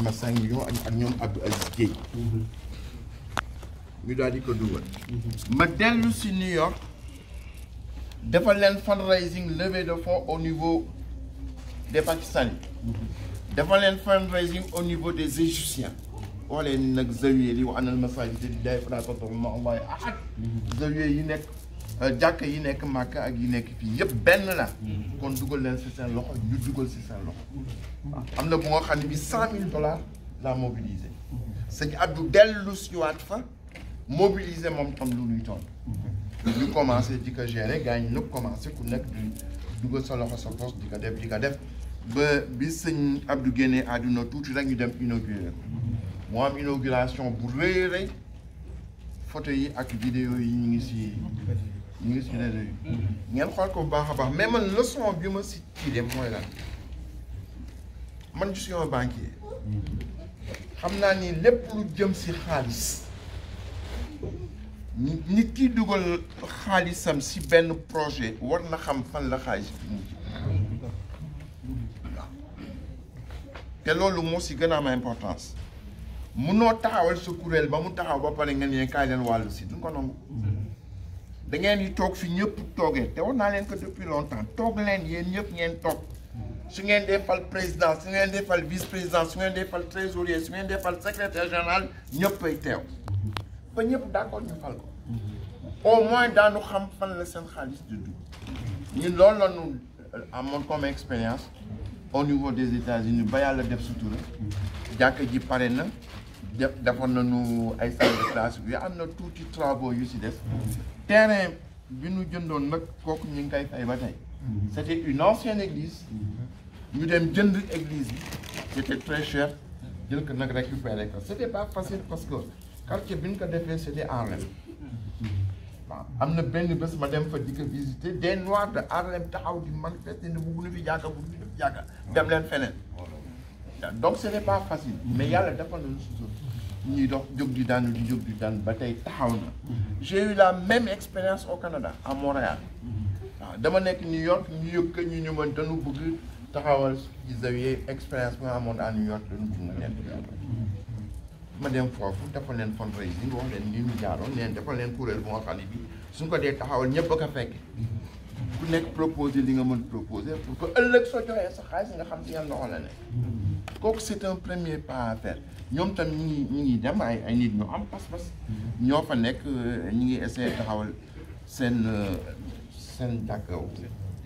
ma 5 millions ak ñoom Abdou Aziz Guèye ñu daal di ko dugal ma dellu si New York defal leen fundraising levée de fonds au niveau des Pakistanais defal leen fundraising au niveau des Égyptiens wax leen nag zawiya li wa anal masaajida lillaahi falaa tad'uu ma'a llaahi ahad zawiya yi nekk jàkk yi nekk Màkka ak yi nekk fii yëpp benn la kon dugal leen si seen loxo ñu dugal si seen loxo am na bu nga xam ne bi $100,000 la mobilisé sëñ Abdou dellu si waat fa mobiliser moom tam lu luy toll ñu commencé di ko gérer gars yi ñëpp commencé ku nekk di dugal sa loxo sa poche di ko def ba bi sëñ Abdou génnee àdduna tuuti rek ñu dem inauguré moo am inauguration bu rëy rëy photo yi ak vidéo yi ñu ngi si réseau yi ngeen xool ko bu baax a baax mais man leçon bi ma si tiré mooy lan man je suis un banquier xam naa ni lépp lu jëm si xaalis nit ki dugal xaalisam si benn projet war na xam fan la xaalis bi mujj te loolu moo si gën a am importance munoo taxawal sa kuréel ba mu taxaw ba pare nga ne kaay leen wàllu si duñ ko nangu da ngeen di toog fi ñëpp toogee te wax naa leen ko depuis longtemps toog leen yéen ñëpp ngeen toog su ngeen dee fal président su ngeen dee fal vice président su ngeen dee fal trésorier su ngeen dee fal secrétaire général ñëppay teew ba ñëpp d'accord ñu fal ko au moins daanu xam fan la seen xaalis di dugg ñun loolu la ñu amoon comme expérience au niveau des États-Unis ba yàlla def sutura jàkk ji pare na defoon nañu ay salle de classe bi am na tuuti travaux yu si def terrain bi ñu jëndoon nag kooku ñu ngi koy fay ba tey c'était une ancienne église ñu dem jënd église bi c'était très cher jël ko nag récupérer ko c'était pas facile parce que quartier bi ñu ko defee c'était Harlem waaw am na benn bés ma dem fa di ko visiter des noirs de Harlem taxaw di manifester ne bëgguñu fi jàkka dem leen feneen donc ce n'est pas facile mais yàlla dafa nañu sutur ñuy dox jóg di daan ba tey taxaw na j'ai eu la même expérience au Canada à Montréal waaw dama nekk New York ñu yëg que ñu mën dañu bëgg taxawal ci zawiya expérience bi nga amoon à New York dañu bëgg nga leen ma dem foofu defal leen fundraising wax leen ni ñu jaaroon leen defal leen kuréel bu nga xam ne bi suñ ko dee taxawal ñëpp a ko fekke ku nekk proposé li nga mën proposé pour que ëllëg soo joxee sa xaalis nga xam ci yan loxo la ne kooku c'est un premier pas à faire ñoom tam ñi ngi dem ay nit ñu am pas-pas ñoo fa nekk ñi ngi essayer taxawal seen jàkkaw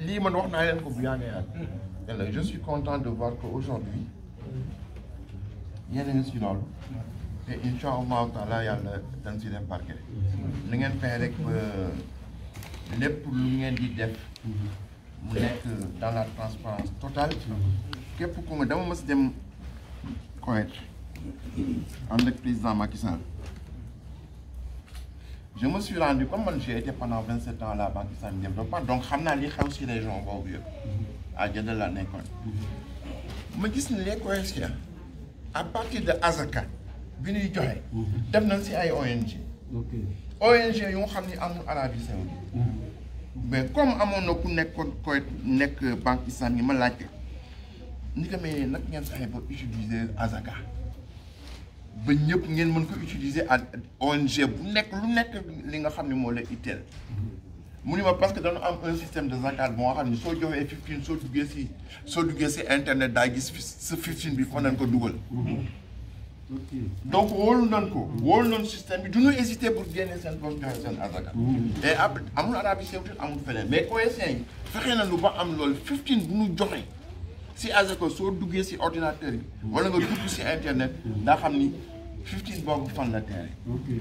lii man wax naa leen ko bu yàggee je suis content de voir que aujourd'hui yéen a ngi si loolu te incha allahu taala yàlla dañ si def barke na ngeen fexe rek ba lépp lu ngeen di def mu nekk dans la transparence totale képp ku nga dama mës dem Koweït ànd ak président Macky Sall je me suis rendu comme man j'ai été pendant 27 ans à la Banque islamique de développement donc xam naa li xew si région boobu yëpp à Jeddah la nekkoon ma gis ne les Koweïtiens à partir de Azaka bi ñuy joxe def nañ si ay ONG yu nga xam ni amul Arabie Saoudite mais comme amoon na ku nekkoon koy nekk banque islamique ma laajte ni ko mais nag ngeen fexe ba utiliser Azaka ba ñëpp ngeen mën ko utiliser ak ONG bu nekk lu nekk li nga xam ne moo la itteel mu ni ma parce que dañu am un système de zakat boo xam ne soo joxee 15 soo duggee si internet daa gis sa 15 bi fa nañ ko dugal donc wóolu nañ système bi du ñu hésiter pour génne seen bopp joxe seen azaka et après amul Arabie Saoudite amul feneen mais OSN yi fexe na lu ba am loolu 15 bu ñu joxe si azaka soo duggee si ordinateur yi wala nga dugg si internet daa xam ni 15 boobu fan la teere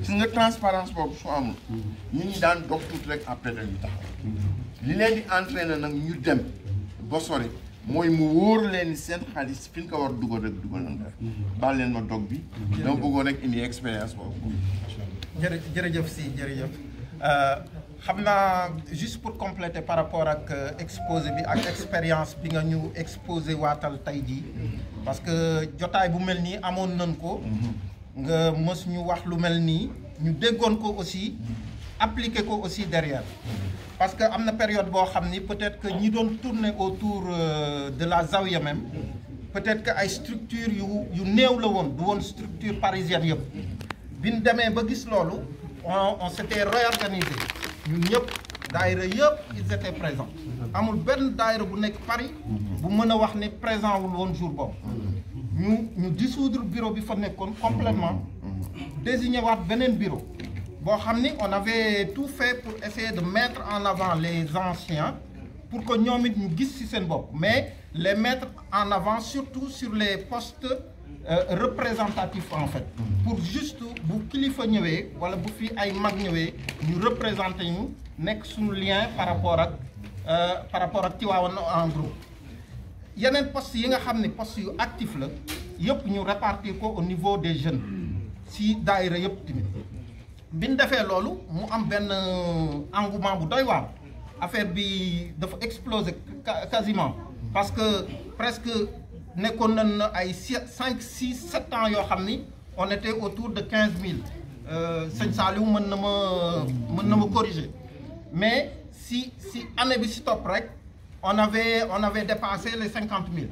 si nga transparence boobu soo amul ñu ñi daan dox tuuti rek après dañuy taxaw li leen di entraîner nag ñu dem ba sori mooy mu wóor leen seen xaalis fi ñu ko war dugal rek dugal nañ ko baal leen ma dog bi dama bëggoon rek indi expérience boobu jërëjëf si jërëjëf xam naa juste pour compléter par rapport ak exposé bi ak expérience bi nga ñu exposé waatal tey jii parce que jotaay bu mel nii amoon nañ ko nga mës ñu wax lu mel nii ñu déggoon ko aussi appliquer ko aussi derrière parce que am na période boo xam ni peut-être que ñi doon tourner autour de la zawiya même peut-être que ay structure yu néew la woon du woon structure parisienne yëpp bi ñu demee ba gis loolu on s'était réorganisé ñun ñëpp daayira yëpp ils étaient présents amul benn daayira bu nekk Paris bu mën a wax ne présent wul woon jour boobu ñu dissoudre bureau bi fa nekkoon complètement désigner waat beneen bureau boo xam ni on avait tout fait pour essayer de mettre en avant les anciens pour que ñoom it ñu gis ci seen bopp mais les mettre en avant surtout sur les postes représentatifs en fait pour juste bu kilifa ñëwee wala bu fi ay mag ñëwee ñu représenter ñu nekk suñu lien par rapport ak Tivaouane en groupe yeneen postes yi nga xam ne postes yu actif la yëpp ñu répartir ko au niveau des jeunes si daayira yëpp tamit bi ñu defee loolu mu am benn engouement bu doy waar affaire bi dafa exploser quasiment parce que presque nekkoon nañ ay 5 6 7 ans yoo xam ni on était autour de 15 000 sëñ Saliou mën na ma corriger mais si année bi si topp rek on avait dépassé les 50 000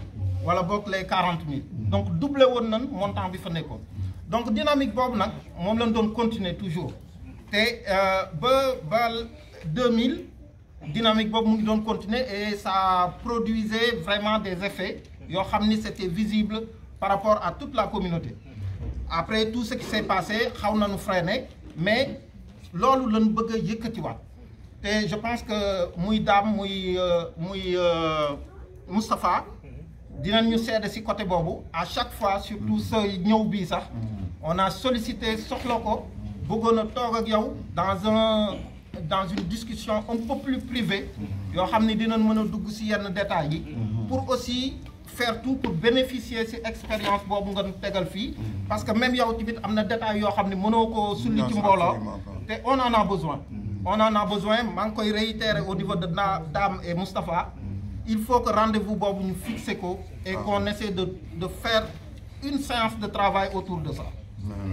wala boog les 40 000 donc doublé woon nañ montant bi fa nekkoon donc dynamique boobu nag moom lañ doon continuer toujours te ba 2000 dynamique boobu mu ngi doon continuer et ça produisait vraiment des effets yoo xam ni c'était visible par rapport à toute la communauté après tout ce qui s'est passé xaw nañu freiner mais loolu lañ bëgg a yëkkatiwaat te je pense que muy Dame muy Moustapha dinañ ñu seede ci côté boobu à chaque fois surtout sa ñëw bii sax on a sollicité soxla ko bëggoon a toog ak yow dans une discussion un peu plus privée yoo xam ni dinañ mën a dugg ci yenn détails yi pour aussi faire tout pour bénéficier ci expérience boobu nga tegal fii parce que même yow tamit am na détails yoo xam ne mënoo ko sulli ci mbooloo te on en a besoin maa ngi koy réitérer au niveau de Dame et Moustapha il faut que rendez-vous boobu ñu fixer ko et qu'on essaie de faire une séance de travail autour de ça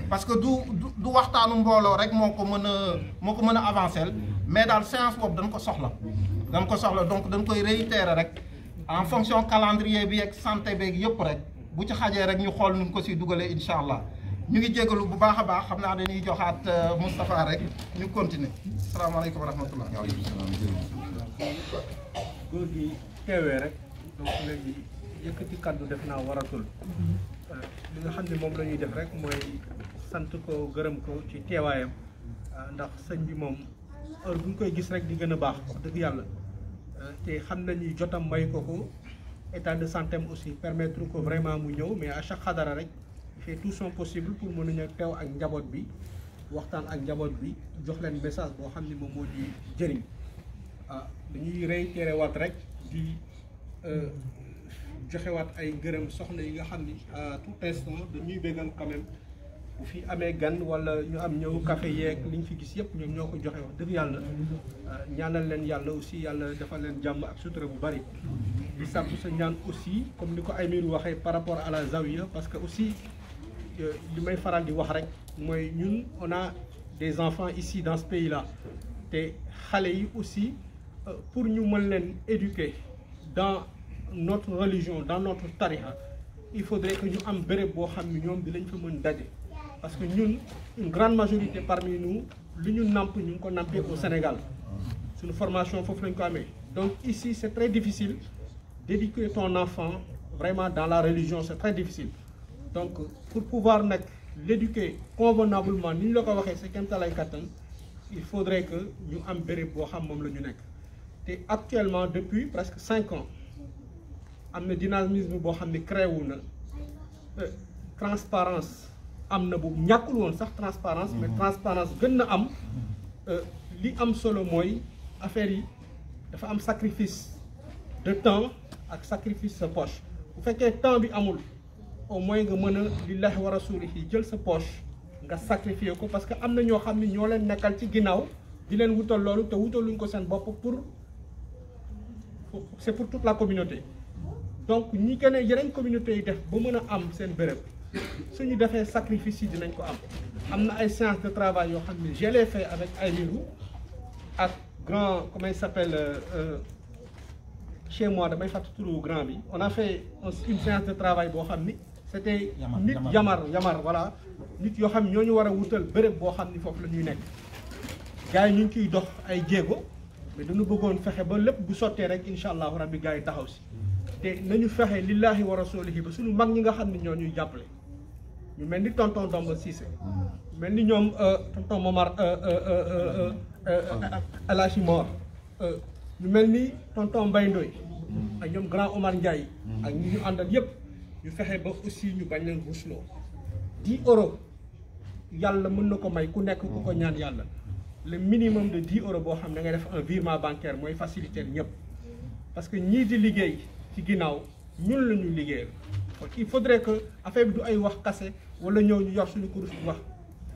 parce que du waxtaanu mbooloo rek moo ko mën a avancer mais daal séance boobu dañ ko soxla donc dañ koy réitérer rek en fonction calendrier bi ak santé beeg yëpp rek bu ci xajee rek ñu xool nu ko si dugalee incha allah ñu ngi jégalu bu baax a baax xam naa dañuy joxaat Moustapha rek ñu continuer salaamaaleykum wa rahmatullah. góor gi teewee rek donc léegi yëkkati kàddu def naa waratul li nga xam ne moom la ñuy def rek mooy sant ko gërëm ko ci teewaayam ndax sëñ bi moom heure bu ñu koy gis rek di gën a baax wax dëgg yàlla te xam nañu jotam may ko état de santé am aussi permettre ko vraiment mu ñëw mais à chaque xadara rek fait tout son possible pour mën a ñëw teew ak njaboot bi waxtaan ak njaboot bi jox leen message boo xam ne moom moo di jëriñ dañuy réitéré waat rek di joxewaat ay ngërëm soxna yi nga xam ni à tout instant dañuy béggal quand même bu fi amee gan wala ñu am ñëw café yeeg li ñu fi gis yëpp ñoom ñoo ko joxe wax dëgg yàlla ñaanal leen yàlla aussi yàlla defal leen jàmm ak sutura bu bari di sàkku sa ñaan aussi comme ni ko Aymirou waxee par rapport à la Zawiya parce que aussi li may faral di wax rek mooy ñun on a des enfants ici dans ce pays là te xale yi aussi pour ñu mën leen éduquer dans notre religion dans notre tariqa il faudrait que ñu am béréb boo xam ne ñoom dinañ fa mën daje parce que ñun une grande majorité parmi nous li ñu namp ñu ngi ko nampee au Sénégal suñu formation foofu lañ ko amee donc ici c'est très difficile d'éduquer ton enfant vraiment dans la religion c'est très difficile donc pour pouvoir nag l'éduquer convenablement ni ñu la ko waxee c'est kéemtalaay kattan il faudrait que ñu am béréb boo xam moom la ñu nekk te actuellement depuis presque 5 ans am na dynamisme boo xam ne créé wu na transparence am na bu ñàkkul woon sax transparence mais transparence gën na am li am solo mooy affaire yi dafa am sacrifice de temps ak sacrifice sa poche bu fekkee temps bi amul au moins nga mën a lillahi wa rasulihi jël sa poche nga sacrifier ko parce que am na ñoo xam ne ñoo leen nekkal ci ginnaaw di leen wutal loolu te wutaluñ ko seen bopp c'est pour toute la communauté donc ñi gën a yeneen communauté yi def ba mën a am seen béréb suñu defee sacrifice yi dinañ ko am na ay séances de travail yoo xam ne je l'ai fait avec Aymirou ak grand comment il s'appelle chez moi damay fàttali turu grand bi on a fait une séance de travail boo xam ni c'était nit yamar voilà nit yoo xam ne ñoo ñu war a wutal béréb boo xam ni foofu la ñuy nekk gars yi ñu ngi ciy dox ay jéego mais dañu bëggoon fexe ba lépp bu sottee rek incha allahu rabbi gars yi taxaw si te nañu fexe lillahi wa rasulihi ba suñu mag ñi nga xam ne ñoo ñuy jàppale ñu mel ni tonton Domba Cissé mel ni ñoom tonton Momar Alachi Mor ñu mel ni tonton Mbaye Ndoye ak ñoom grand Omar Ndiaye ak ñi ñu àndal yépp ñu fexe ba aussi ñu bañ leen rusloo 10 euros yàlla mën na ko may ku nekk ku ko ñaan yàlla le minimum de 10 euros boo xam ne da ngay def un virement bancaire mooy faciliter ñëpp parce que ñii di liggéey ci ginnaaw ñun la ñu liggéeyal kon il faudrait que affaire bi du ay wax kase wala ñëw ñu yor suñu kurus di wax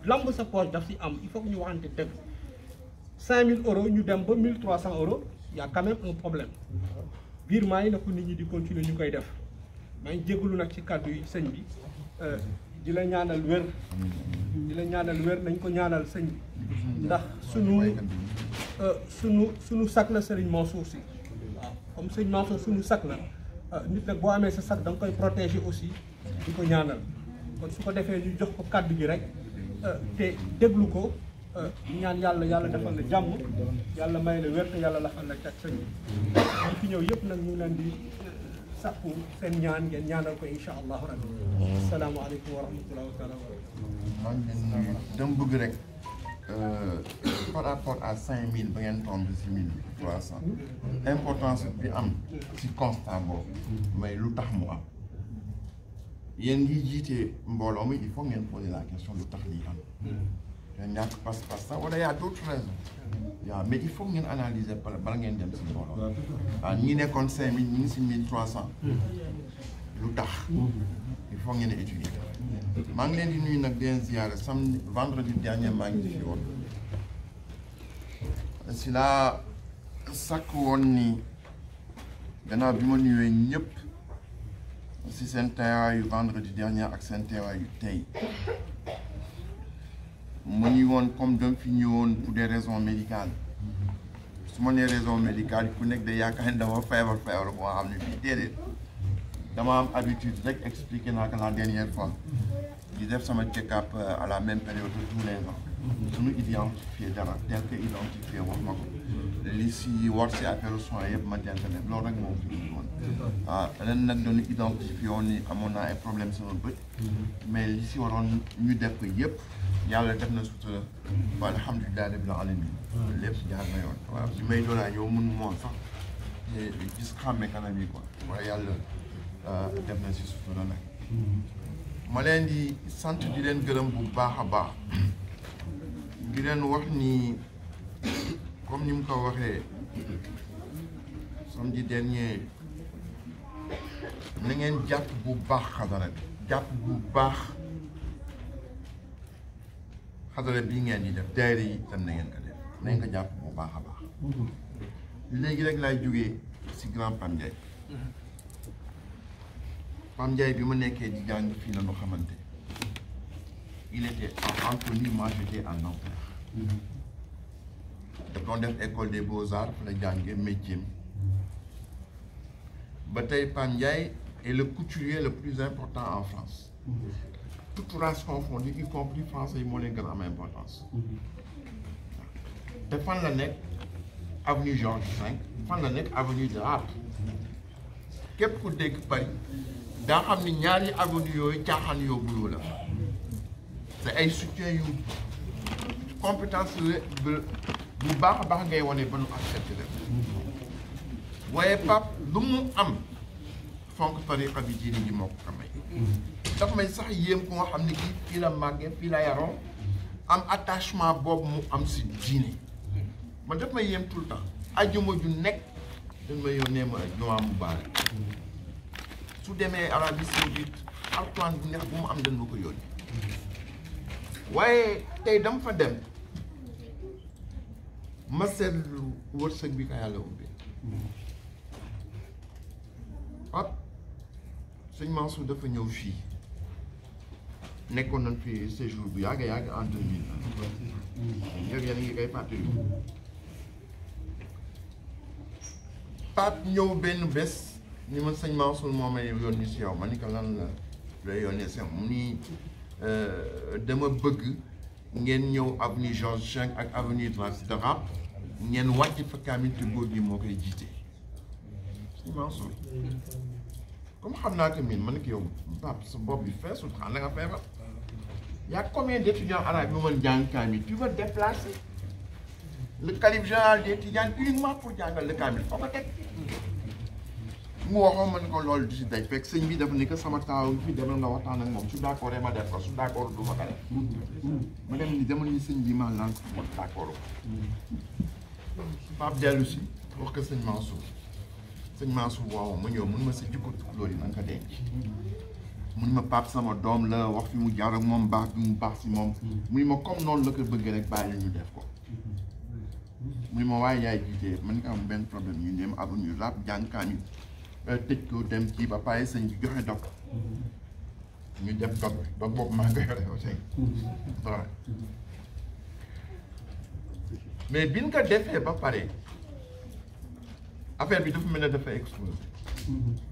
lamb sa poche daf ci am il faut que ñu waxante dëgg 5000 euros ñu dem ba 1300 euros y a quand même un problème virement yi na ko nit ñi di continuer ñu koy def maa ngi jégalu nag ci kàddu yi sëñ bi di la ñaanal wér nañ ko ñaanal sëñ bi ndax suñu sac la Serigne Mansour Sy waaw comme sëñ Mansour suñu sac la nit nag boo amee sa sac da nga koy protéger aussi di ko ñaanal kon su ko defee ñu jox ko kàddu gi rek te déglu ko ñaan yàlla defal la jàmm yàlla may la wér te yàlla lafal la cat sëñ bi ñi fi ñëw yëpp nag ñu ngi leen di sàkku seen ñaan ngeen ñaanal ko insha allahu rabbi asalaamaaleykum wa rahmatullahi wa taala wa barakatuh maa ngi leen nuyu dama bëgg rek par rapport à 5000 ba ngeen tombé si 1300 importance bi am si constat boobu mais lu tax mu am yéen ngi jiite mbooloo mi il faut ngeen poser la question lu tax lii am ngeen ñàkk pas-pas sax wala y a d'autres raisons waaw mais il faut ngeen analyser bala ngeen dem si mbooloo waaw ñi nekkoon 5000 ñi ngi si 1300 lu tax il faut ngeen étudier maa ngi leen di nuyu nag di leen ziyaare samedi vendredi dernier maa ngi fi woon si laa sàkk woon ni gannaaw bi ma nuyee ñëpp si seen teewaayu vendredi dernier ak seen teewaayu tey mu ngi woon comme dama fi ñëwoon pour des raisons médicales su ma nee raison médicale ku nekk de yaakaar ni dama feebar boo xam ne fii déedéet dama am habitude rek expliqué naa ko la dernière fois di def sama check-up à la même période tous les ans suñu identifié dara tel que identifié wax ma ko li si war si affaire soins yëpp ma jënd leen loolu rek moom fi mu woon waaw ren nag doon identifié woon ni amoon naa ay problème sama bët mais li si waroon ñu def ko yëpp yàlla def na sutura ba alhamdulilah rabbil alamin lépp jaar na yoon waaw si may doonaa yow mun moon sax gis xàmme kanam yi quoi wala yàlla def na si sutura nag ma leen di sant di leen gërëm bu baax a baax di leen wax ni comme ni mu ko waxee samedi dernier na ngeen jàpp bu baax xadara bi jàpp bu baax xadara bii ngeen di def daayira yi tam na ngeen ko def na ngeen ko jàpp bu baax a baax léegi rek laay jógee si grand Pam Ndiaye Pam Ndiaye bi ma nekkee di jàng fii la ñu xamante il était en Antony, moi j'étais en Nanterre. da doon def école des beaux-arts fa la jàngee métier ba tey Pam Ndiaye est le couturier le plus important en France. toute race confondue y compris français yi moo leen gën a am importance. te fan la nekk avenue Georges V fan la nekk avenue de Rapp képp ku dégg Paris daa xam ni ñaari avenue yooyu caaxaan yóbbu la te ay soutien yu compétence bu baax a baax ngay wane ba nu accepté leen waaye Pape lu mu am fonk tariqa bi diine ji moo ko may daf may sax yéem ku nga xam ne kii fii la màggee fii la yaroo am attachement boobu mu am si diine man daf may yéem tout le temps ajjuma ju nekk dañ may yónnee ma jumaa mu baale su demee Arabie Saoudite alquran bu neex bu mu am dañ ma ko yónni waaye tey dama fa dem ma seetlu wërsëg bi ka yàlla ubbee Pape sëñ Mansour dafa ñëw fii nekkoon nañ fi séjour bu yàgg en 2000 ñëw yéen ngi koy fàttali Pape ñëw benn bés ni ma sëñ Mansour moo may yónni si yow ma ni ko lan la lay yónnee si yow mu ni dama bëgg ngeen ñëw avenue Georges V ak avenue de Rap ngeen wàcc fa kaamil te góor gi moo koy jiite sëñ Mansour comme xam naa que miin ma ne ko yow Pape sa bopp bi feesul xam na nga feebar y a combien d'étudiants arabes yu mën jàng kaamil tu vas déplacer le calife général des Tidianes uniquement pour jàngal le kaamil foo ko teg mu waxoon ma ne ko loolu du si daj fekk sëñ bi dafa ni que sama taaw fi demal nga waxtaan ak moom su d'accord ma def ko su d'accord du ma ko def ma dem ni demal ni sëñ bi ma lan ko ma d'accord Pape dellu si wax ko sëñ Mansour waaw ma ñëw mun ma sa jikko loolu yi na nga ko denc mun ma Pape sama doom la wax fi mu jaar ak moom baax bi mu baax si moom mu ni ma comme noonu la ko bëgg rek bàyyi la ñu def ko mu ni ma waaye yaay jiite man nga am benn problème ñu dem avenue Rap jànkaan yi tëj ko dem kii ba pare sëñ bi joxe dog ñu def dog boobu maa ngi koy yore aussi waaw mais biñ ko defee ba pare affaire bi dafa mel ne dafa explosé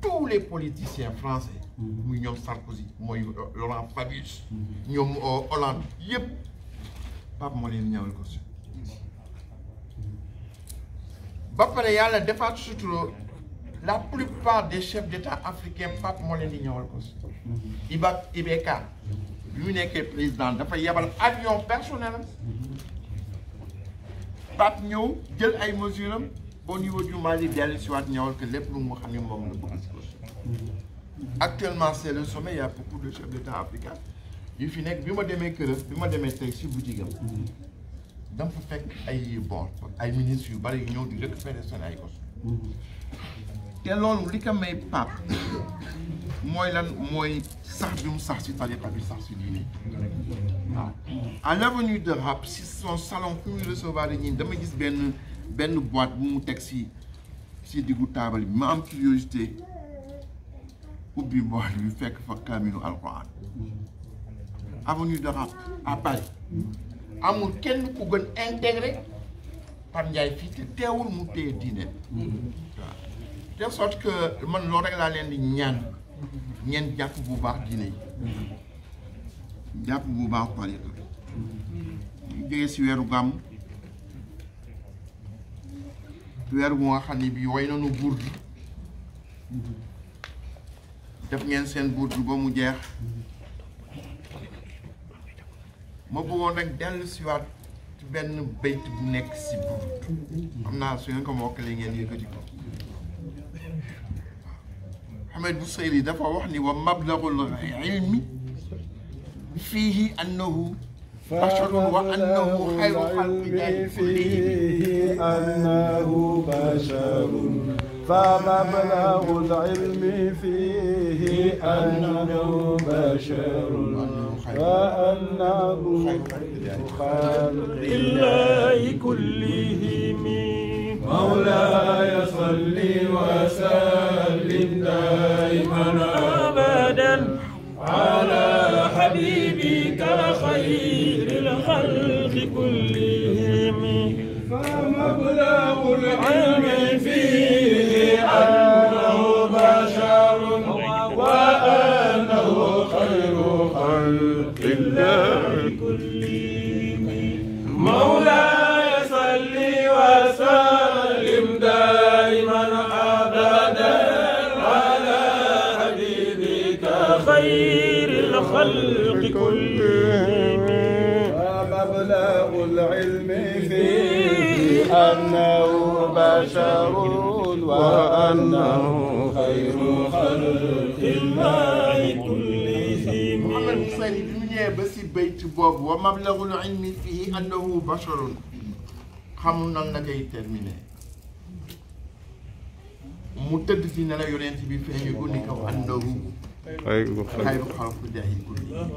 tous les politiciens français muy ñoom Sarkozy mooy Laurent Fabius ñoom Hollande yëpp Pape moo leen ñëwal ko si ba pare yàlla defaat surtout la plupart des chefs d'État africains Pape moo leen di ñëwal ko si IBK bi mu nekkee président dafa yebal avion personnel am Pape ñëw jël ay mesures am au niveau du Mali dellu si waat ñëwal que lépp lu mu xam ne moom la bëgg si ko actuellement c'est le sommet il y a beaucoup de chefs d'État africains yu fi nekk bi ma demee këram bi ma demee tey si boutique am dama fa fekk ay ay ministres yu bari yu ñëw di récupérer seen ay gos te loolu li ko may Pape mooy lan mooy sax bi mu sax si tariqa bi sax si diine waaw à l'avenue de Rap si son salon fu muy recevoir ñi dama gis benn boîte bu mu teg si diggu taabal bi ma am curiosité ubbi boîte bi fekk fa kaamilu alquran avenue de Rap à Paris amul kenn ku gën intégré Pape Ndiaye fii te teewul mu téye diine waaw de sorte que man loolu rek laa leen di ñaan ñeen jàpp bu baax diine yi jàpp bu baax tariqa ñu jógee si weeru gàmm weer bu nga xam ne bii way nañu burdu def ngeen seen burdu ba mu jeex ma bëggoon rek dellu si waat ci benn bayt bu nekk si burdu xam naa su ngeen ko mokkalee ngeen yëkkati ko Ahmed Bousayri dafa wax ni wa mablagul ilmi fiihi annahu basharun wa annahu xayru xalqi فيه أنه بشر فمبلغ العلم فيه أنه بشر وأنه خالق الله كلهم مولاي صل وسلم دائما أبدا على حبيبك خير الخلق كلهم فمبلغ العلم فيه أنه بشر وأنه خير خلق الله كلهم مولاي صل وسلم دائما أبدا على حبيبك خير الخلق كلهم ومبلغ العلم فيه أنه بشر وأنه خير خلق الله كلهم Ahmed Bousayri bi mu ñëwee ba si bayt boobu wa mablagul ilmi fihi annahu basharun xamul nan la koy terminé mu tëdd ci ne la yonent bi feeñu ko ni ko annahu xayru xalqillahi kullihim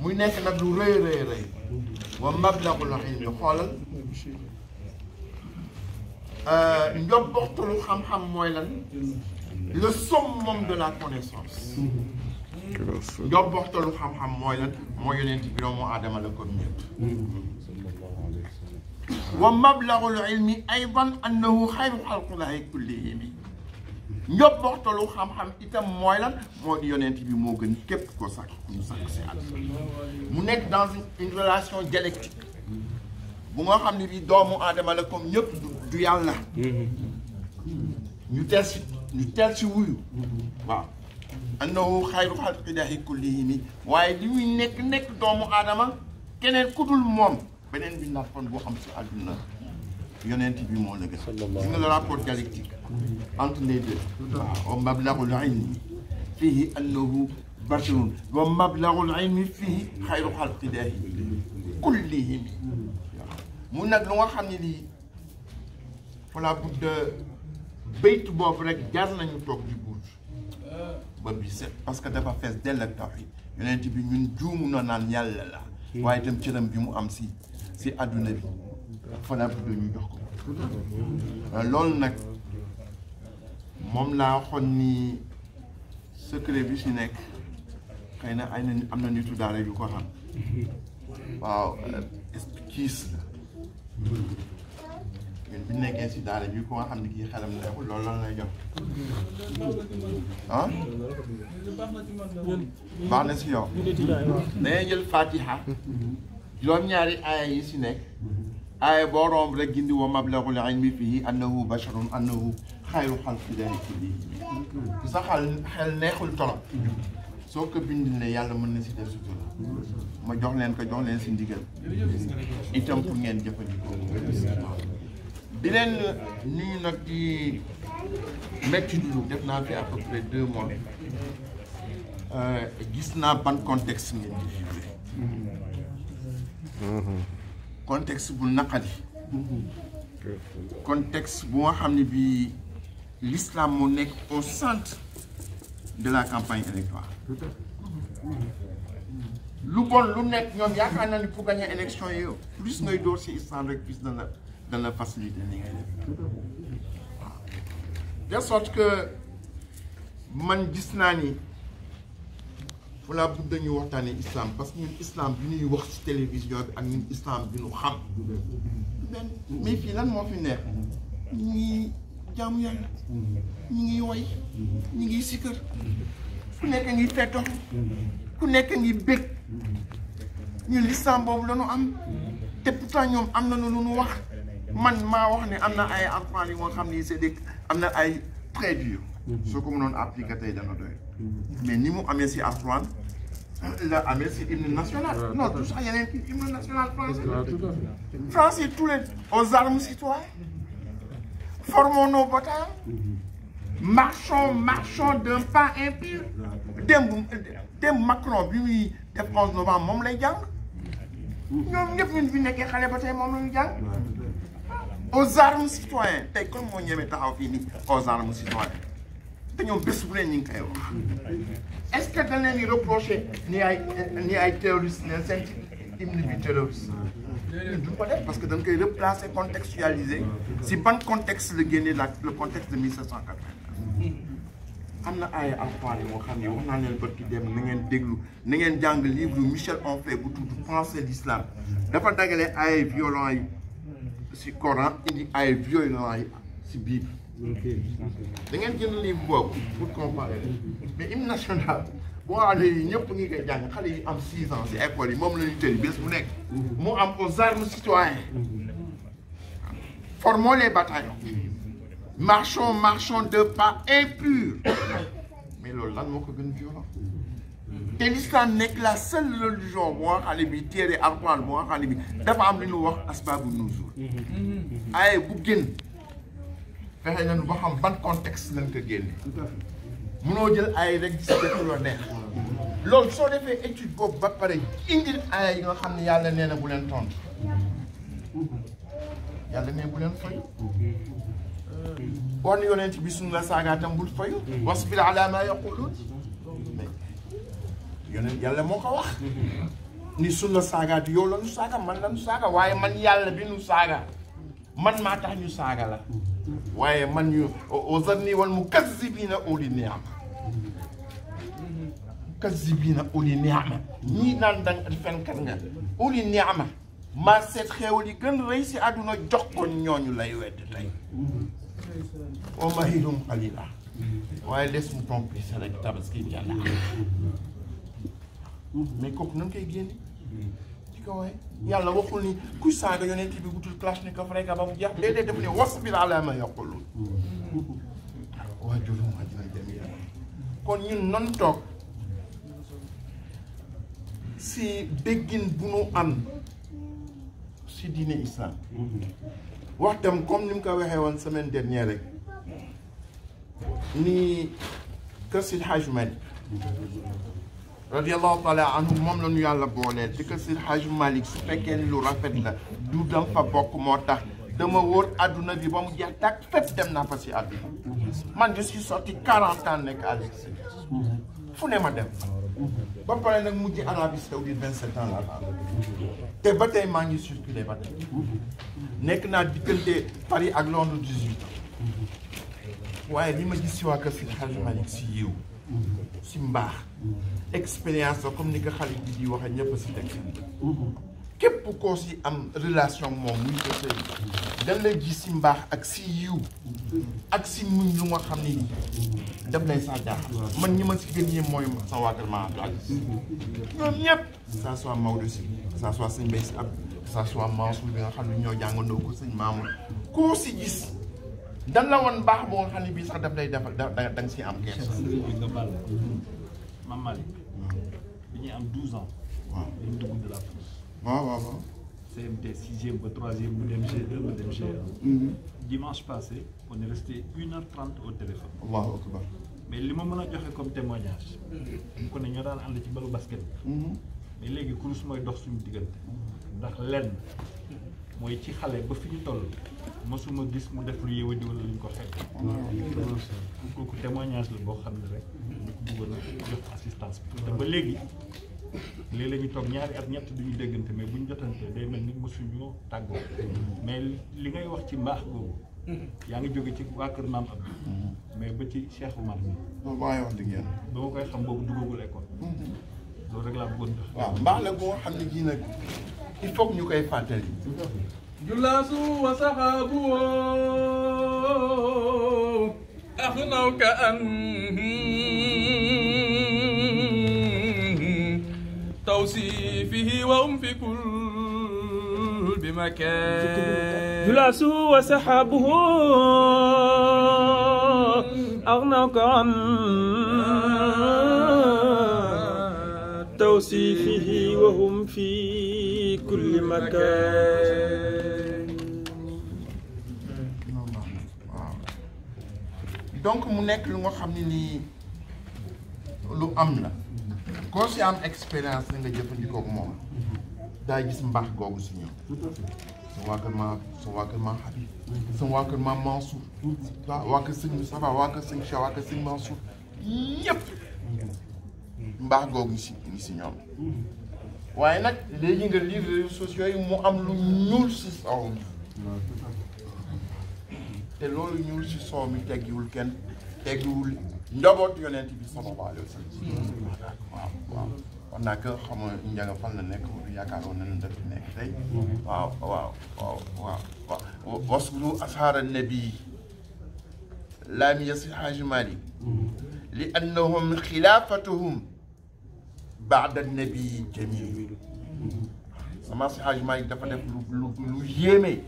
muy nekk nag lu rëy wa mablagul ilmi xoolal njobboxtalu xam-xam mooy lan le summum de la connaissance njobboxtalu xam-xam mooy lan mooy yonent bi doomu aadama la comme ñëpp wa mablagul ilmi aydan annahu xayru xalqillahi kullihim njobboxtalu xam-xam itam mooy lan moo di yonent bi moo gën képp ko sàkk ñu sàkk si àdduna mu nekk dans une relation dialectique bu nga xam ne bi doomu aadama la comme ñëpp du yàlla ñu teel si wuyu waaw annahu xayru xalqillahi kullihim waaye li muy nekk doomu aadama keneen ku dul moom beneen bi nafoon boo xam si àdduna yonent bi moo la gën gis nga le rapport dialectique entre les deux waaw wa mablagul ilmi fihi annahu basharun wa mablagul ilmi fihi xayru xalqillahi kullihim mu nag lu nga xam ne lii fala budda baytu boobu rek jar nañu toog di buut ba bi set parce que dafa fees dell ak tawhid yonent bi ñun juumu na naan yàlla la waaye itam cëram bi mu am si àdduna bi fala budda ñu jox ko loolu nag moom laa waxoon ni secret bi si nekk xëy na am na nitu daara yu ko xam waaw kiis la ñun bi nekkee si daara bi ko nga xam ne kii xelam neexul loolu lan lay jox ah baax na si yow dangay jël fatiha juróom-ñaari aaya yi si nekk aaya boo romb rek gindi wa mablagul ilmi fihi annahu basharun annahu xayru xalqillahi kullihim ku sa xel neexul torop soo ko bindil ne yàlla mën na si def sutura ma jox leen si ndigal itam pour ngeen jëfandikoo di leen nuyu nag di métti du def naa fi à peu près 2 mois gis naa ban contexte ngeen di vivre contexte bu naqari contexte bu nga xam ne bi l'islam moo nekk au centre de la campagne électorale lu bon lu nekk ñoom yaakaar naa ni pour gagner élection yi plus ngay door si islam rek plus dana facilité li ngay def waaw de sorte que man gis naa ni fu la bëgg dañuy waxtaanee islam parce que ñun islam bi ñuy wax ci télévision bi ak ñun islam bi ñu xam benn mais fii lan moo fi neex ñu ngi jaamu yàlla ñu ngi woy ñu ngi sikkër ku nekk ngi fetto ku nekk ngi bég ñun l'islam boobu la ñu am te pourtant ñoom am na lu ñu wax man maa wax ne am na ay alxuraan yu nga xam ni c'est des am na ay très dur soo ko mënoon appliqué tey dana doy mais ni mu amee si alxuraan la amee si hymne national non tout ça yeneen hymne national français tous les aux armes citoyennes formons nos batailles marchons d'un pas impur démb Macron bi muy def 11 novembre moom lay jàng ñoom ñëpp ñun fi nekkee xale ba tey moom la ñu jàng aux armes citoyennes tey kon moo ñemee taxaw fii nii aux armes citoyennes te ñoom bés bu ne ñu ngi koy wax est-ce que dañ leen di reprocher ni ay terroristes ne seen hymne bi terroriste ñun duñ ko def parce que dañ koy replacer contextualiser si ban contexte la génnee le contexte de 1789 am na ay alxuraan yi moo xam ne wax naa leen barki dem na ngeen déglu na ngeen jàng livre Michel Onfray bu tudd Penser l'islam dafa dagale ay violents yi si Coran indi ay violents yi si Bible da ngeen jënd livre boobu pour comparer mais hymne national boo xam ne ñëpp ngi koy jàng xale yi am 6 ans si école yi moom la ñu tëri bés bu nekk mu am aux armes citoyennes formons les bataillons marchons de pas impurs mais loolu lan moo ko gën violent te l'islam nekk la seule religion boo nga xam ne bi téere alxuraan boo nga xam ne bi dafa am lu ñu wax asbaabu nuzul ay bu génn fexe nañu ba xam ban contexte lañ ko génne mënoo jël ay rek gis def loo neex loolu soo defee étude boobu ba pare indil ay yi nga xam ne yàlla nee na bu leen tontu yàlla nee bu leen fayu bon yonent bi suñu la saagaatam bul fayu wasbir ala ma yaqulun mais yonent yàlla moo ko wax ni suñu la saagaatu yow la nu saaga man la nu saaga waaye man yàlla bi nu saaga man maa tax ñu saaga la waaye man ñu ozarni wal mukazzibina uli ni'ma mukazzibina uli ni'ma ñii naan dang fenkat nga uli ni'ma maa seet xéewal yi gën rëy si àdduna jox ko ñooñu lay wedd tey o mahilum qalila waaye des mu complice rek tabaski bi yàlla mais kooku nan koy génne di ko waaye yàlla waxul ni kuy saaga yonent bi wutul kalachnikov rek ba mu jeex déedéet def ne wasbir ala ma yaqulun waajurum ajran jamila kon ñun non toog si déggin bu nu am si diine islam wax tam comme ni mu ko waxee woon semaine dernière rek ni kër Seydi Hadji Malick radiyallahu taala anhu moom la ñu yàlla booleel te kër Seydi Hadji Malick su fekkee ni lu rafet la du dam fa bokk moo tax dama wóor adduna bi ba mu jeex tàkk fépp dem naa fa si adduna man je suis sorti 40 ans nekk à l'extérieur fu ne ma dem ba pare nag mujj Arabie Saoudite 27 ans la te ba tey maa ngi circulé ba tey nekk naa diggante Paris ak Londres 18 ans waaye li ma gis si waa kër Seydi Hadji Malick si yiw si mbaax expérience la comme ni ko xale bi di waxee ñëpp si teg képp koo si am relation moom muy ko sëy dañ lay gis si mbaax ak si yiw ak si muñ lu nga xam ni def lay sax jaaxal man ñi ma si gën yéem mooy sa waa kër Maam Abdou Aziz ñoom ñëpp que ça soit Maodo si que ça soit sëñ Mbaye si ab que ça soit Mansour bi nga xam ne ñoo jàngandoo ko sëñ Mamour koo si gis dan la woon baax boo nga xam ne bii sax daf lay defal da nga si am kees nga baal Mame Malick bi ñuy am 12 ans waaw dañ dugg de la France waaw CMT 6e ba 3e mu dem G2 mu dem G1 dimanche passé on est resté 1h30 au téléphone allahu akbar mais li ma mën a joxe comme témoignage mu ko ne ñoo daan ànd ci balu basket mais léegi kurus mooy dox suñu diggante ndax lenn mooy ci xale ba fi ñu toll mosuma gis mu def lu yéwadi wala lu ñu ko fekk kooku témoignage la boo xam ne rek ñu ko bëggoon a jox assistance bi te ba léegi léegi la ñu toog ñaari at ñett duñu déggante mais bu ñu jotantee day mel ni mosuñu tàggoo mais li ngay wax ci mbaax boobu yaa ngi jóge ci waa kër Maam Abdou mais ba ci Cheikh Oumar mi loolu maa ngi wax dëgg yàlla ba ma koy xam boobu duggagul école loolu rek laa bëggoon jox waaw mbaax la boo xam ne kii nag il faut que ñu koy fàttali julaasu wa saxaabu axnawka an tawsifihi wa hum fi kul bi makan julaasu wa saxaabu axnawka an tawsifihi wa hum fi kulli makan. waaw donc mu nekk lu nga xam ne nii lu am la koo si am expérience la nga jëfandikoo ak moom daa gis mbaax googu si ñoom sa waa kër maam Habib sa waa kër maam Mansour waa kër sëñ Moustapha waa kër sëñ Cheikh waa kër sëñ Mansour ñëpp mbaax googu ngi si ñoom waaye nag léegi nga lire réseaux sociaux yi mu am lu ñuul si soow mi te loolu ñuul si soow mi teggiwul kenn teggiwul njaboot yonent bi sallallahu alayhi wa sallam waaw kon nag xam nga njaga fan la nekk yaakaaroon na ne daf nekk tey waaw waskuru ashaara nabi laam yasi Haaji Malick li annahum xilaafatuhum baada nabi jamil sama si Haaji Malick dafa def lu yéeme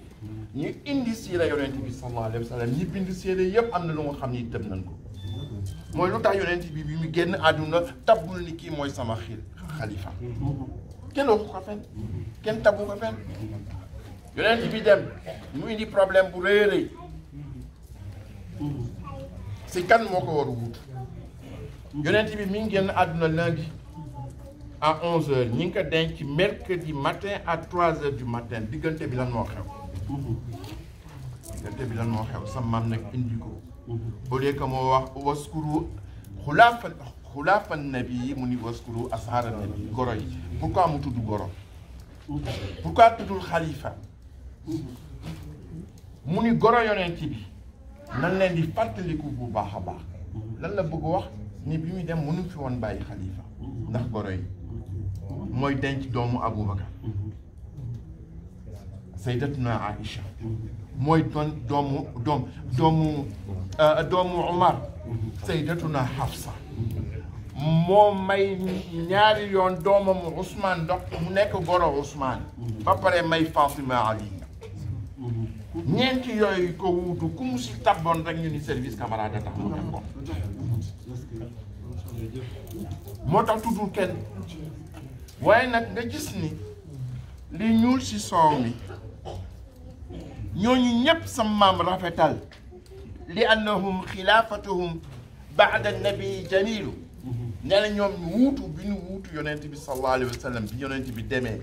ñu indi siira yonent bi sallallahu alayhi wa sallam ñi bind siira yëpp am na lu nga xam ni tëb nañ ko mooy lu tax yonent bi mu génn àdduna tabbul ni kii mooy sama xalifa kenn waxu ko fenn kenn tabbu ko fenn yonent bi dem mu indi problème bu rëy a rëy si kan moo ko war a wuutu yonent bi mi ngi génn àdduna lundi à 11h ñi ngi ko denc mercredi matin à 3h du matin diggante bi lan moo xew sa maam nag indi ko au lieu que moo wax waskuru xulaafa nabi mu ni waskuru ashaara nabi goro yi pourquoi mu tudd goro pourquoi tuddul xalifa mu ni goro yonent bi nan leen di fàttaliku bu baax a baax lan la bëgg wax ni bi muy dem mënu fi woon bàyyi xalifa ndax goro yi mooy denc doomu Aboubacar Sayyidatuna Aïcha mooy doon doomu Omar Sayyidatuna Hafsa moo may ñaari yoon doomam Ousmane ndox mu nekk goro Ousmane ba pare may Fatima Ali ñeenti yooyu ko wuutu ku mu si tabboon rek ñu ni service camarade tax mu def ko moo tax tuddul kenn waaye nag nga gis ni li ñuul si soow mi ñooñu ñëpp sa maam rafetal li annahum xilaafatuhum baada nabi jamilu nee na ñoom ñu wuutu bi ñu wuutu yonent bi sallallahu alayhi wa sallam bi yonent bi demee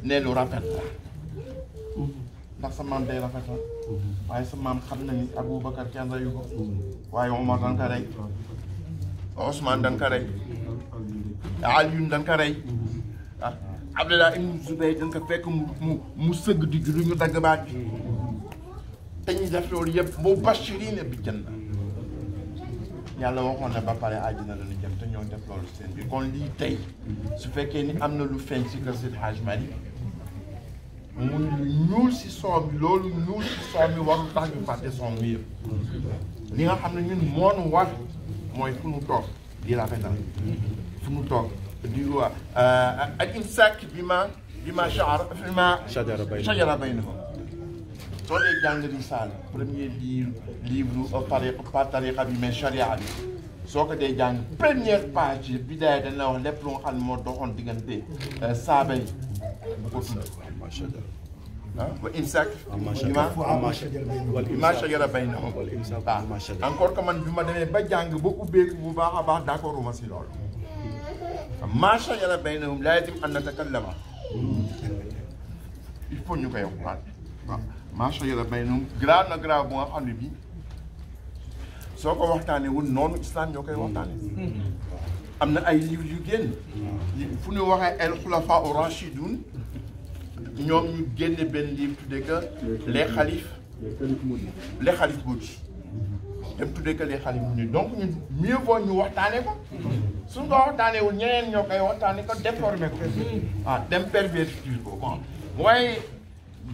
ne lu rafet la ndax sa maam day rafetal waaye sa maam xam na ni Aboubacar kenn reyu ko waaye Omar dañ ko rey Ousmane dañ ko rey Alioune dañ ko rey ah Abdallah ibn Zubayr dañ ko fekk mu sëgg di julli ñu dagg baat bi te ñuy def loolu yëpp mu bashirina bi janna yàlla waxoon na ba pare àjjana la ñu jëm te ñoo def loolu seen bi kon lii tey su fekkee ni am na lu feeñ si kër Seydi Hadji Malick muy lu ñuul si soow mi loolu ñuul si soow mi warul tax ñu fàtte soow mi yëpp li nga xam ne ñun moonu war mooy fu nu toog di rafetal fu nu toog di ak imsaak bi ma shajara baynahum soo dee jàng risaala premier livre par tariqa bi mais charia bi soo ko dee jàng première page bidaaya dañ la wax lépp lu nga xam ne moo doxoon diggante saaba yi bu ko tudd wa imsaak ma shajara baynahum encore que man bi ma demee ba jàng ba ubbeeku bu baax a baax d'accord uma si loolu ma shajara baynahum laa yajib an natakallama il faut ñu koy wax waaw ma shajara baynahum grave na grave bu nga xam ne bii soo ko waxtaanee wul noonu islam ñoo koy waxtaanee am na ay livres yu génn fu ñu waxee el xulafa u rachidun ñoom ñu génne benn livre tuddee que les xalifes maudits dem tuddee que les xalifes maudits donc ñun mieux vaut ñu waxtaanee ko suñ ko waxtaanee wul ñeneen ñoo koy waxtaanee ko déformé ko dem pervertir ko bon mooy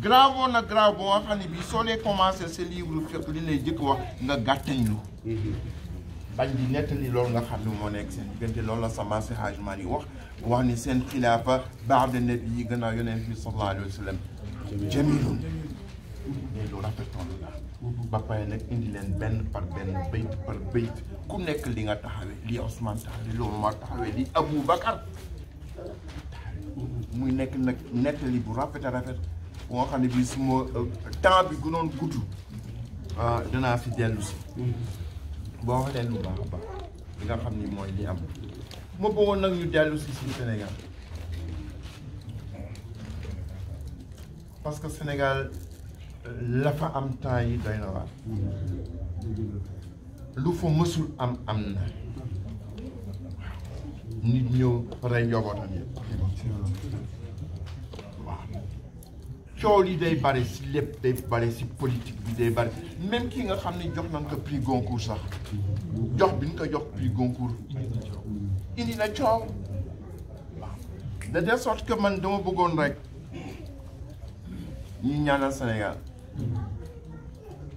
grave na grave boo nga xam ne bii soo lee commencé ce livre fekk li lay jëkk wax nga gàttañlu bañ di nettali loolu nga xam ne moo nekk seen diggante loolu la sama si Hadji Malick wax ni seen xilaafa ba'da nabi yi gannaaw yonent bi sallallahu alayhi wa sallam jamilun ne lu rafetoon la ba pare nag indi leen benn par bayt ku nekk li nga taxawee li Ousmane taxawee li Omar taxawee li Aboubacar muy nekk nag nettali bu rafet a rafet bu nga xam ne bii suma temps bi gënoon gudd danaa fi dellu si boo waxee lu baax a baax li nga xam ni mooy li am ma bëggoon nag ñu dellu si Sénégal parce que Sénégal la fa am temps yi doy na waar lu fa mësul am na nit ñëw rey njabootam yëpp waaw coow li day bari si lépp day bari si politique bi day bari même ki nga xam ne jox nañ ko prix Goncourt sax jox bi ñu ko jox prix Goncourt indi na coow de telle sorte que man dama bëggoon rek ñi ñaanal Sénégal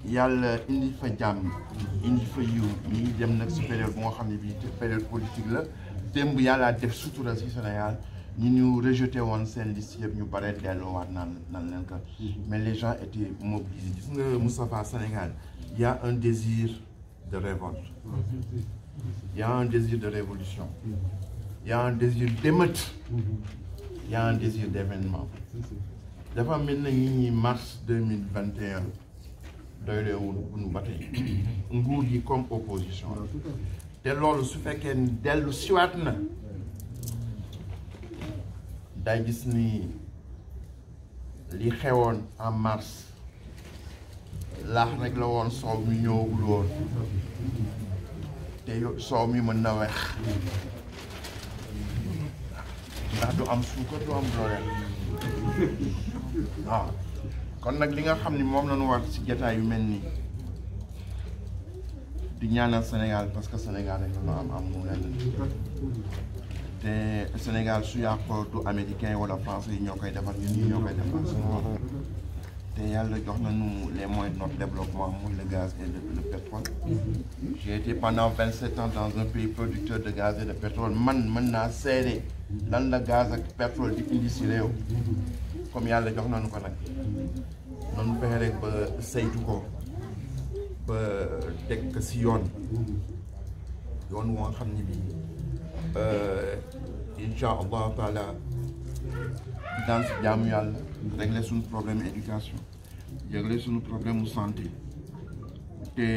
yàlla indi fa jàmm indi fa yiw ñi dem nag si période bu nga xam ne bii période politique la démb yàlla def sutura si Sénégal ñi ñu rejeté woon seen liste yëpp ñu bare delluwaat nan leen ko mais les gens étaient mobilisés gis nga Moustapha Sénégal il y a un désir de révolte il y a un désir de révolution il y a un désir d'émeute il y a un désir d'événement dafa mel na ñi mars 2021 doy leewul bu nu ba tey nguur yi comme opposition te loolu su fekkee ni dellu siwaat na day gis ni li xewoon en mars laax rek la woon soow mi ñëwagul woon te soow mi mën na weex ndax du am suukar du am dooleel waaw kon nag li nga xam ni moom la ñu war ci jotaay yu mel nii di ñaanal Sénégal parce que Sénégal rek la am mu leen te Sénégal su yàqoo du américain wala français yi ñoo koy defar ñun ñii ñoo koy defar suñu bopp te yàlla jox nañu les moyens de notre développement muy le gaz et le pétrole. J'ai été pendant 27 ans dans un pays producteur de gaz et de pétrole man mën naa seede lan la gaz ak pétrole di indi si réew comme yàlla jox nañu ko nag noonu fexe rek ba saytu ko ba teg ko si yoon woo xam ni bii incha allahu taala daan si jaamu yàlla régler suñu problème éducation régler suñu problème santé te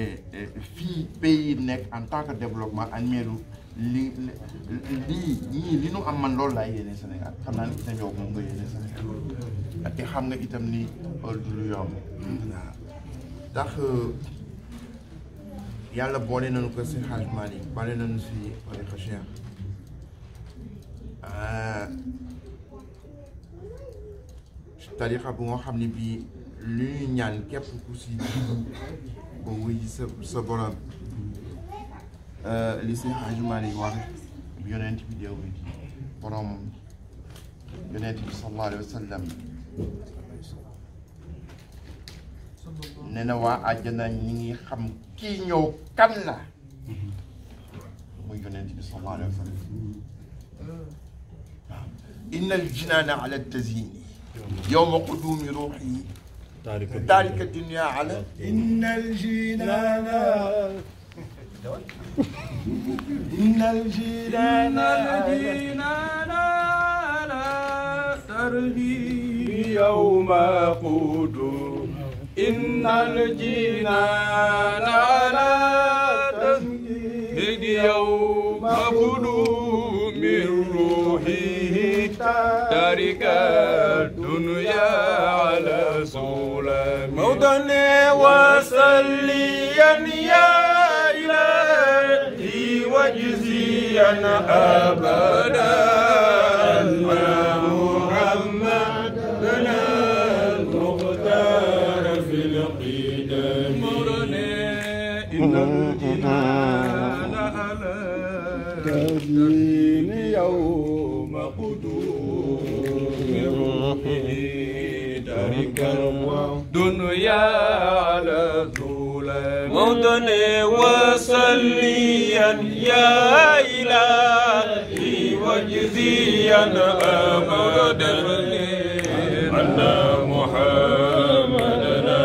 fii pays nekk en tant que développement admeru li nu am man loolu laay yéene Sénégal xam naa ne itam yow moom nga yéene Sénégal te xam nga itam ni du lu yomb waaw ndax yàlla boole nañu ko si Hajj Malick boole nañu si tariqa Cheikh tariqa bu nga xam ne bii lu ñuy ñaan képp ku si ba wuy sa borom li si Hajj Malick wax yonent bi deew bi borom yonent bi sallallahu alayhi wa sallam nee na waa àjjana ñi ngi xam kii ñëw kan la muy yonent bi sallallahu alayhi wa sallam waaw inna al jinaana ala tazyini yowma qudumi ruuxi taarika dunya ala inna al jinaana inna al jinaana ala tarhi yowma qudumi إن الجنان على تزهيد يوم قدوم روحه تارك الدنيا على سلم موطني وصليا يا إلهي واجزيا أبدا يوم قدوم روحه تارك الدنيا على ظلم موطني وصليا يا إلهي واجزيا أبدا أن محمدنا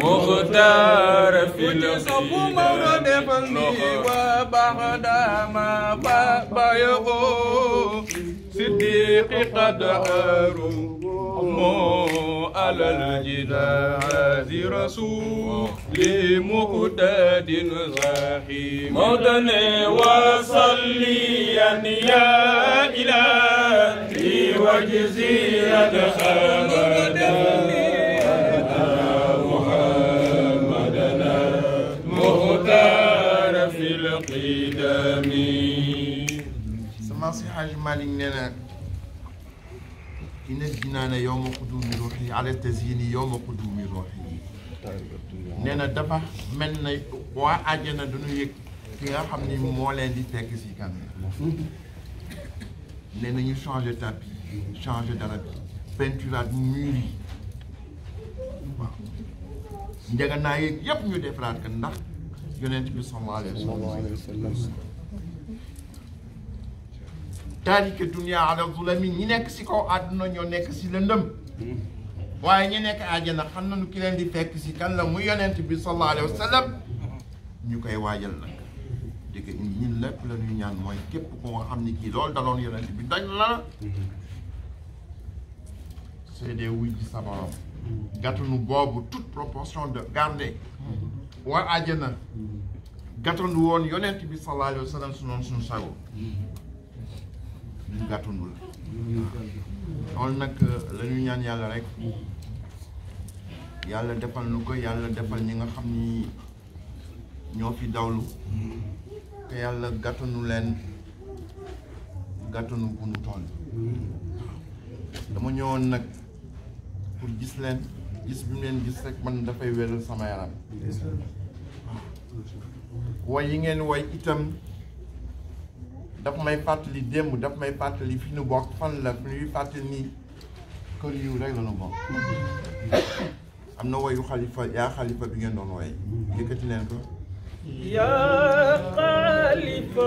مختار في الصف مورد وبعد ما بايعه صديق قد أروم على الجناز رسول مقتد زاحم موطني وصليا يا إلهي واجزيا أبدا sama si Hajj Malick nee na inna jinaana yawma qudumi ruuhi ala tazyini yawma qudumi ruuhi nee na dafa mel na waa àjjana duñu yëg ki nga xam ni moo leen di fekk si kan nee na ñu changé tapis changé drap bi peinturaat mur yi waaw njëganaay yeeg yëpp ñu defaraat ko ndax yonent bi sallallahu alayhi wa sallam taarika dunya ala zulami ñi nekk si kaw àdduna ñoo nekk si lëndëm waaye ñi nekk àjjana xam nañu ki leen di fekk si kan la muy yonent bi sallallahu alayhi wa sallam ñu koy waajal nag di ko indi ñun lépp la ñuy ñaan mooy képp ko nga xam ni kii loolu daloon yonent bi dañ la seede wuy ji sa borom gàttanu boobu toute proportion de garder waa àjjana gàttandu woon yonent bi sallallahu alayhi wa sallam su noonu suñu sago ñu gàttandu la loolu nag la ñuy ñaan yàlla rek yàlla defal nu ko yàlla defal ñi nga xam ni ñoo fi dawlu te yàlla gàttandu leen gàttandu bu nu toll dama ñëwoon nag pour gis leen gis bi mu leen gis rek man dafay wéral sama yaram way yi ngeen way itam daf may fàttali démb daf may fàttali fi ñu bokk fan la fi ñuy fàttali nii kër yu rek la ñu bokk am na woyu xalifa yaa xalifa bi ngeen doon woy yëkkati leen ko yaa xalifa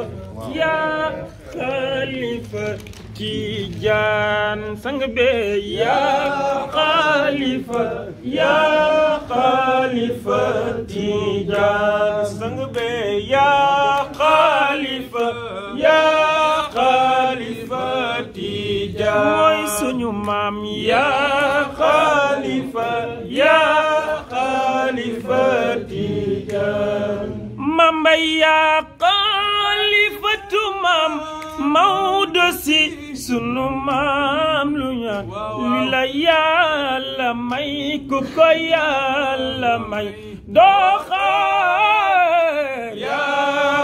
Tijaan sang be yaa xalifa Tijaan sang be yaa xalifa Tijaan mooy suñu maam yaa xalifa Tijaan mamba yaa xalifatu maam Maodo si sunu maam lu ñaan li la Yàlla may ku ko Yàlla may doo xaar yaa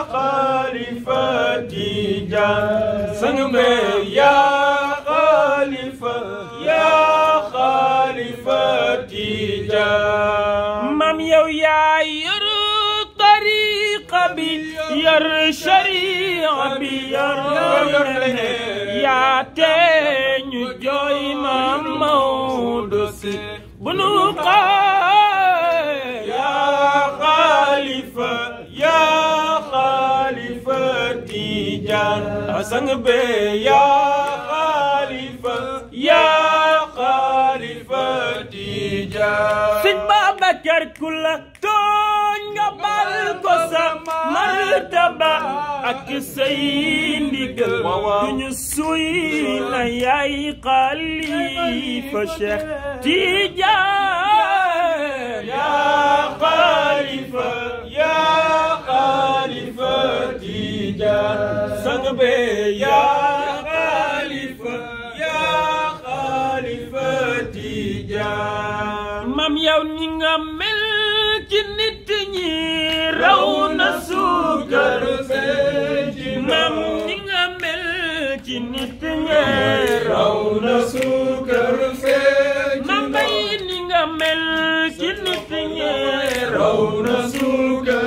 xalifa Tijaan sang be yaa xalifa Tijaan maam yow yaa yor tariqa bi yor shari'a bi yor yaa tee ñu jooy maam Maodo si bu nu xaar yaa xalifa Tijaan sang be yaa xalifa Tijaan sëñ Babacar ku la tooñ nga bal ko sa martaba ak say ndigal duñu suy la yaay xalifa Cheikh Tijaan yaa xalifa Tijaan sang be yaa xalifa Tijaan mam yow ni nga mel ci nit ñi raw na suukar mam ni nga mel ci nit ñi raw na suukar mam bay ni nga mel ci nit ñi raw na suukar